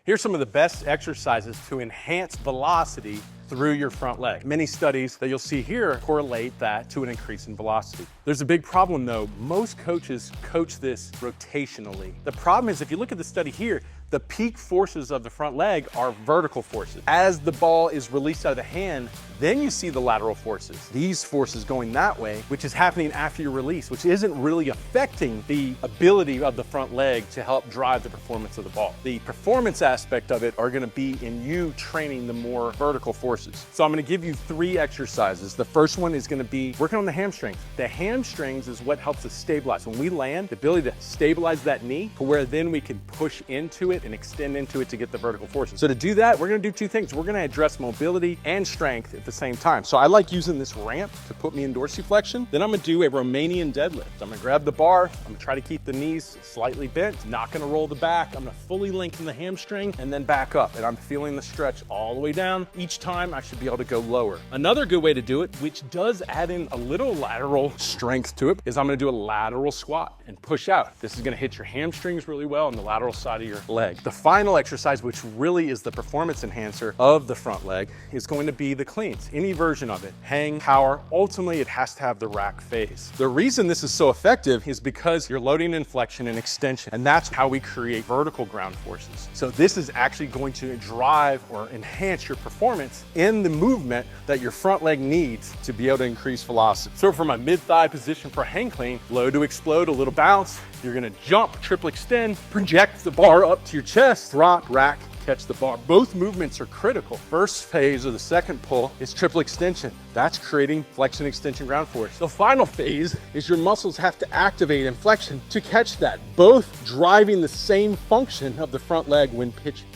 Here's some of the best exercises to enhance velocity through your front leg. Many studies that you'll see here correlate that to an increase in velocity. There's a big problem though. Most coaches coach this rotationally. The problem is if you look at the study here, the peak forces of the front leg are vertical forces. As the ball is released out of the hand, then you see the lateral forces. These forces going that way, which is happening after your release, which isn't really affecting the ability of the front leg to help drive the performance of the ball. The performance aspect of it are gonna be in you training the more vertical forces. So I'm gonna give you 3 exercises. The first one is gonna be working on the hamstrings. The hamstrings is what helps us stabilize. When we land, the ability to stabilize that knee to where then we can push into it and extend into it to get the vertical forces. So to do that, we're gonna do 2 things. We're gonna address mobility and strength at the same time. So I like using this ramp to put me in dorsiflexion. Then I'm gonna do a Romanian deadlift. I'm gonna grab the bar, I'm gonna try to keep the knees slightly bent, not gonna roll the back. I'm gonna fully lengthen the hamstring and then back up. And I'm feeling the stretch all the way down. Each time I should be able to go lower. Another good way to do it, which does add in a little lateral strength to it, is I'm gonna do a lateral squat and push out. This is gonna hit your hamstrings really well on the lateral side of your leg. The final exercise, which really is the performance enhancer of the front leg, is going to be the cleans, any version of it. Hang, power, ultimately it has to have the rack phase. The reason this is so effective is because you're loading in flexion and extension, and that's how we create vertical ground forces. So this is actually going to drive or enhance your performance in the movement that your front leg needs to be able to increase velocity. So from a mid-thigh position for hang clean, low to explode, a little bounce, you're gonna jump, triple extend, project the bar up to your chest, drop, rack, catch the bar. Both movements are critical. First phase or the second pull is triple extension. That's creating flexion extension ground force. The final phase is your muscles have to activate in flexion to catch that, both driving the same function of the front leg when pitching.